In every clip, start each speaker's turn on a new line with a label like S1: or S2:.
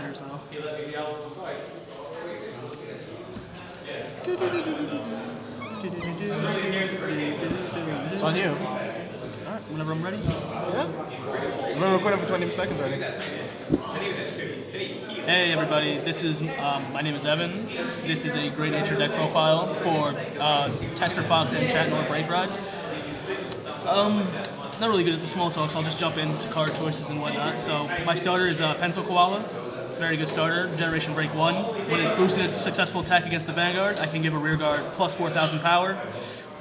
S1: matters, though.
S2: It's on you.
S1: Alright, whenever I'm ready.
S2: Yeah. We're recording for 20 seconds already.
S1: Hey everybody, this is my name is Evan. This is a Great Nature deck profile for Tester Fox and Chatnor Break Ride. Not really good at the small talk, so I'll just jump into card choices and whatnot. So my starter is Pencil Koala. It's a very good starter. Generation Break 1. When it's boosted successful attack against the Vanguard, I can give a rear guard plus 4,000 power.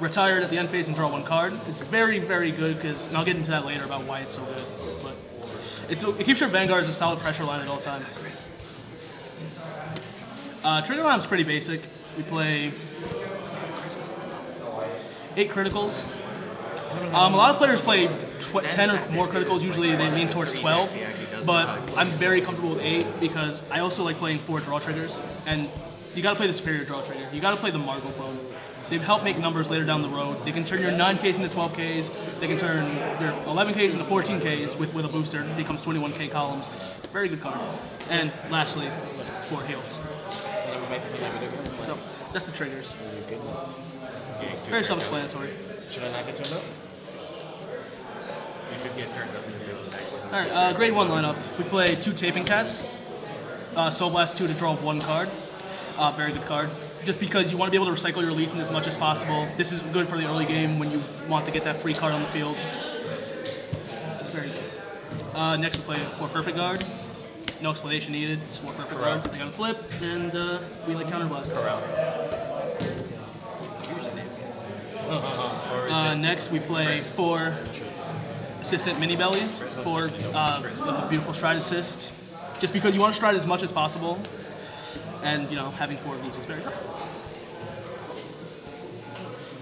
S1: Retired at the end phase and draw one card. It's very, very good because, and I'll get into that later about why it's so good. But it keeps your Vanguard as a solid pressure line at all times. Trigger line's pretty basic. We play 8 criticals. A lot of players play 10 or more criticals. Usually they lean towards 12, but I'm very comfortable with 8 because I also like playing 4 draw triggers. And you got to play the superior draw trigger. You got to play the Margot clone. They help make numbers later down the road. They can turn your 9Ks into 12Ks. They can turn your 11Ks into 14Ks with a booster. It becomes 21K columns. Very good card. And lastly, 4 heals. So that's the triggers. Very self-explanatory.
S2: Should I not get turned up?
S3: You should get turned up.
S1: Alright, grade 1 lineup. We play 2 Taping Cats. Soul Blast 2 to draw 1 card. Very good card. Just because you want to be able to recycle your Legion as much as possible. This is good for the early game when you want to get that free card on the field. It's very good. Next we play 4 Perfect Guard. No explanation needed. It's 4 Perfect Guards. They got a flip, and we like counterblasts. Next we play 4 Assistant Mini Bellies for a beautiful stride assist. Just because you want to stride as much as possible. And, having 4 of these is very helpful.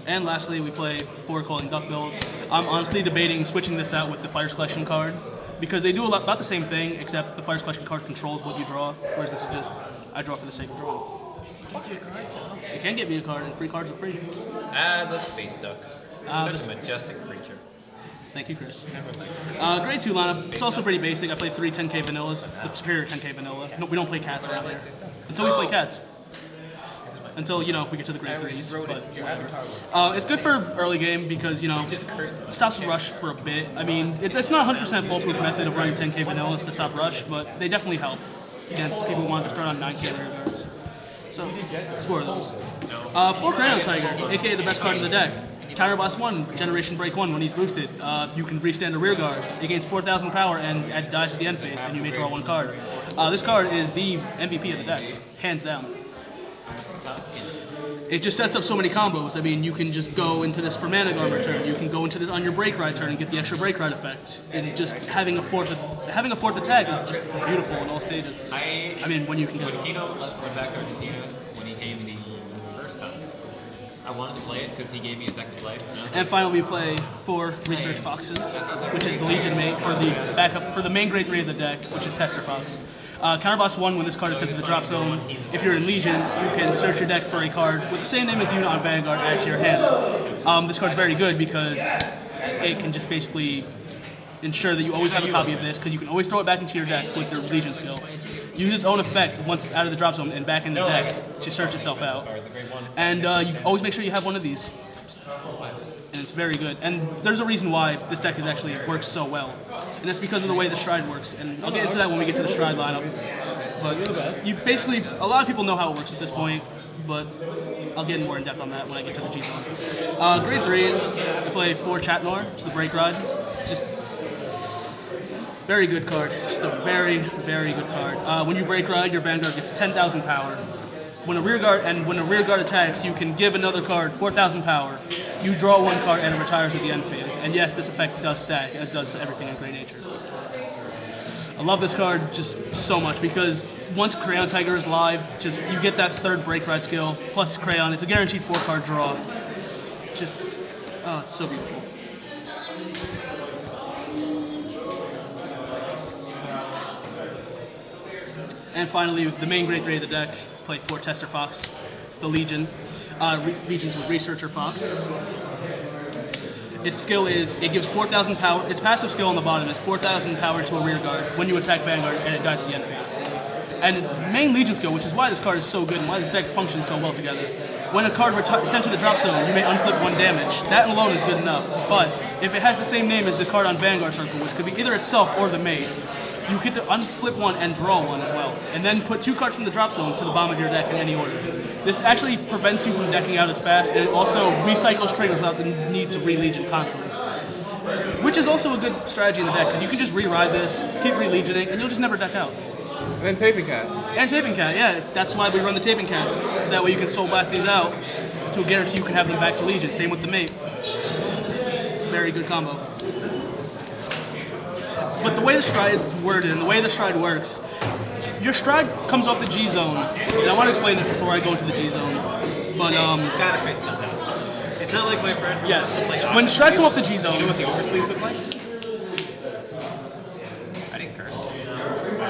S1: And lastly, we play 4 Calling Duckbills. I'm honestly debating switching this out with the Fires Collection card, because they do about the same thing, except the Fires Collection card controls what you draw, whereas this is just, I draw for the sake of drawing. You can get me a card, and free cards are free.
S3: The Space Duck. Such a majestic creature.
S1: Thank you, Chris. Grade 2 lineup. It's also pretty basic. I play 3 10K vanillas, the superior 10K vanilla. No, we don't play cats around here. Until we play cats. Until, we get to the grade 3s. But it's good for early game because, it stops rush for a bit. I mean, it's not 100% foolproof method of running 10K vanillas to stop rush, but they definitely help against people who want to start on 9K rear guards. So, it's 4 of those. 4 Crayon Tiger, aka the best card in the deck. Counterblast 1, Generation Break 1, when he's boosted, you can restand a rear guard. It gains 4,000 power and dies at the end phase, and you may draw 1 card. This card is the MVP of the deck, hands down. It just sets up so many combos. I mean, you can just go into this for Mana Armor turn. You can go into this on your Break Ride turn and get the extra Break Ride effect. And just having a fourth attack is just beautiful in all stages. I mean, when you can get it.
S3: When Kino went back to Argentina, when he came the first time, I wanted to play it because he gave me a second play.
S1: And finally, we play 4 Research Foxes, which is the Legion mate for the backup for the main grade 3 of the deck, which is Tester Fox. Counterblast 1, when this card is sent to the drop zone, if you're in Legion, you can search your deck for a card with the same name as you on Vanguard, add to your hand. This card's very good because it can just basically ensure that you always have a copy of this, because you can always throw it back into your deck with your Legion skill. Use its own effect once it's out of the drop zone and back in the deck to search itself out. And you always make sure you have one of these. And it's very good. And there's a reason why this deck actually works so well. And it's because of the way the stride works. And I'll get into that when we get to the stride lineup. But you basically, a lot of people know how it works at this point, but I'll get more in depth on that when I get to the G zone. Grade 3s, we play 4 Chatnor, it's the Break Ride. Just very good card. Just a very, very good card. When you Break Ride, your Vanguard gets 10,000 power. When a rear guard attacks, you can give another card 4,000 power. You draw 1 card and it retires at the end phase. And yes, this effect does stack, as does everything in Great Nature. I love this card just so much because once Crayon Tiger is live, just you get that 3rd Break Ride skill plus Crayon. It's a guaranteed 4-card draw. Just, it's so beautiful. And finally, the main grade 3 of the deck, play 4 Tester Fox. It's the Legion. Legions with Researcher Fox. Its skill is, it gives 4,000 power. Its passive skill on the bottom is 4,000 power to a rear guard when you attack Vanguard and it dies at the end phase. and its main Legion skill, which is why this card is so good and why this deck functions so well together. When a card sent to the drop zone, you may unflip 1 damage. That alone is good enough, but if it has the same name as the card on Vanguard Circle, which could be either itself or the mate, you get to unflip 1 and draw 1 as well, and then put 2 cards from the drop zone to the bottom of your deck in any order. This actually prevents you from decking out as fast, and it also recycles triggers without the need to re-Legion constantly. Which is also a good strategy in the deck, because you can just re-ride this, keep re-Legioning, and you'll just never deck out.
S2: And then Taping Cat.
S1: And Taping Cat, yeah. That's why we run the Taping Cats. So that way you can Soul Blast these out to guarantee you can have them back to Legion. Same with the mate. It's a very good combo. But the way the stride is worded and the way the stride works, your stride comes off the G zone. And I want to explain this before I go into the G zone. But
S3: Gotta fit somehow. It's not like my friend.
S1: yes, when strides come off the G zone,
S3: You know what the oversleeves look like? I didn't curse.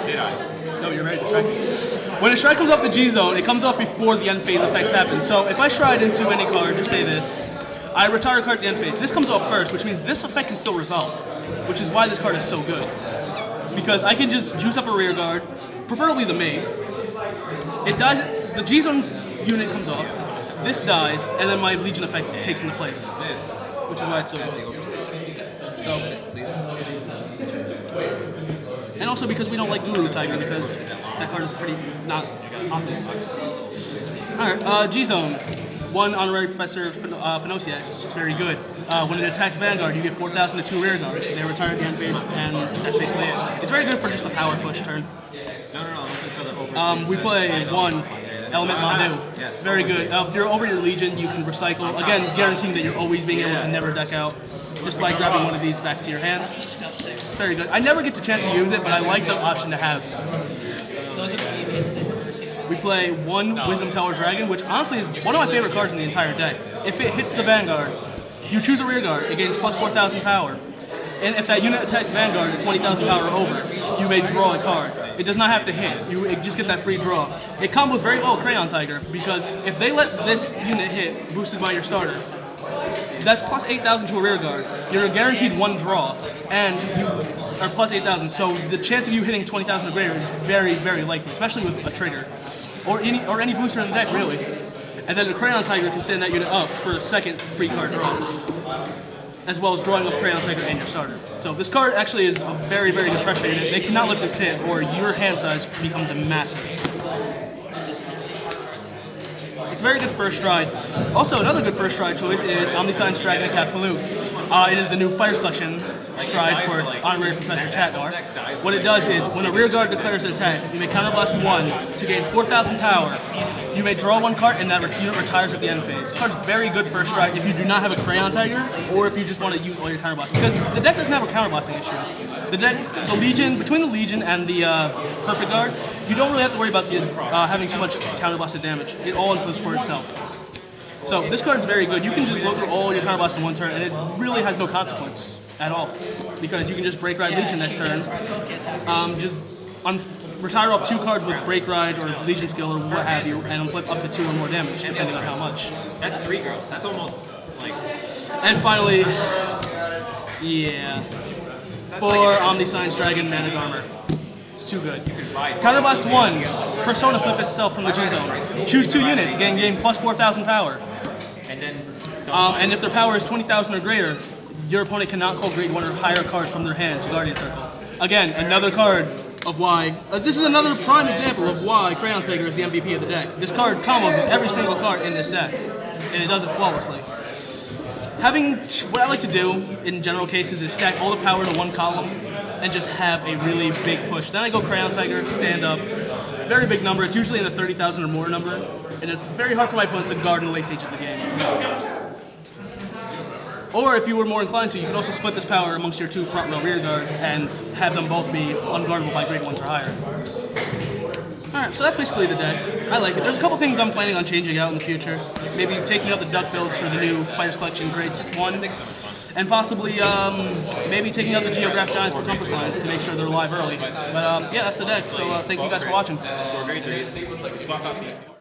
S3: Did I?
S1: no, you're very distracted. When a stride comes off the G zone, it comes off before the end phase effects happen. So if I stride into any card, just say this, I retire a card at the end phase. This comes off first, which means this effect can still resolve, which is why this card is so good. Because I can just juice up a rear guard, preferably the mate. It dies, the G zone unit comes off, this dies, and then my Legion effect takes into place,
S3: This.
S1: which is why it's so
S3: That's the
S1: good.
S3: oversleeve.
S1: So,
S3: Please.
S1: and also because we don't like Guru Tiger, because that card is pretty not optimal. Alright, G Zone. 1 Honorary Professor Phenosiax, which is very good. When it attacks Vanguard, you get 4,000 to 2 rear guards. They retire at the end phase, and that's basically it. It's very good for just a power push turn.
S3: No, I'm looking for the oversleeve.
S1: We play 1 Element Mandu.
S3: Yes.
S1: Very good. If you're over your Legion, you can recycle. Again, guaranteeing that you're always being able to never deck out, just by grabbing one of these back to your hand. Very good. I never get the chance to use it, but I like the option to have. We play 1 Wisdom Tower Dragon, which honestly is one of my favorite cards in the entire deck. If it hits the Vanguard, you choose a rear guard. It gains plus 4,000 power. And if that unit attacks Vanguard at 20,000 power or over, you may draw a card. It does not have to hit. You just get that free draw. It combos very well with Crayon Tiger, because if they let this unit hit, boosted by your starter, that's plus 8,000 to a rear guard. You're guaranteed 1 draw, and you are plus 8,000. So the chance of you hitting 20,000 or greater is very, very likely, especially with a trigger, or any booster in the deck, really. And then the Crayon Tiger can stand that unit up for a second free card draw, as well as drawing up Crayon Tiger and your starter. So this card actually is a very, very good pressure unit. They cannot let this hit, or your hand size becomes massive. It's a very good first stride. Also, another good first stride choice is Omniscience Dragon and Cathmaloo. It is the new Fires Collection stride for Honorary Professor Chatnar. What it does is, when a rear guard declares an attack, you may counterblast 1 to gain 4,000 power. You may draw 1 card, and that unit retires at the end phase. This card is very good first stride if you do not have a Crayon Tiger, or if you just want to use all your counterblasts. Because the deck doesn't have a counterblasting issue. The Legion, between the Legion and the Perfect Guard, you don't really have to worry about having too much counterblasted damage. It all influences for itself. So this card is very good. You can just blow through all your counterblasts in 1 turn, and it really has no consequence at all, because you can just Break Ride Legion next turn, retire off 2 cards with Break Ride or Legion skill or what have you, and flip up to 2 or more damage, depending on how much.
S3: That's 3 girls. That's almost like.
S1: And finally, yeah, 4 Omniscience Dragon Mana Armour. It's too good. Counterblast 1, Persona flip itself from the G zone. Choose 2 units, gain plus 4,000 power.
S3: And then.
S1: And if their power is 20,000 or greater, your opponent cannot call grade 1 or higher cards from their hand to Guardian Circle. Again, another card of why. This is another prime example of why Crayon Tiger is the MVP of the deck. This card combos with every single card in this deck, and it does it flawlessly. What I like to do in general cases is stack all the power to 1 column and just have a really big push. Then I go Crayon Tiger, stand up, very big number. It's usually in the 30,000 or more number, and it's very hard for my opponents to guard in the late stages of the game. Or if you were more inclined to, you could also split this power amongst your 2 front row rear guards and have them both be unguardable by grade 1s or higher. Alright, so that's basically the deck. I like it. There's a couple things I'm planning on changing out in the future. Maybe taking out the Duck Bills for the new Fighters Collection grade 1. And possibly maybe taking out the Geograph Giants for Compass Lines to make sure they're live early. But yeah, that's the deck. So thank you guys for watching.
S3: For grade 3, swap out the.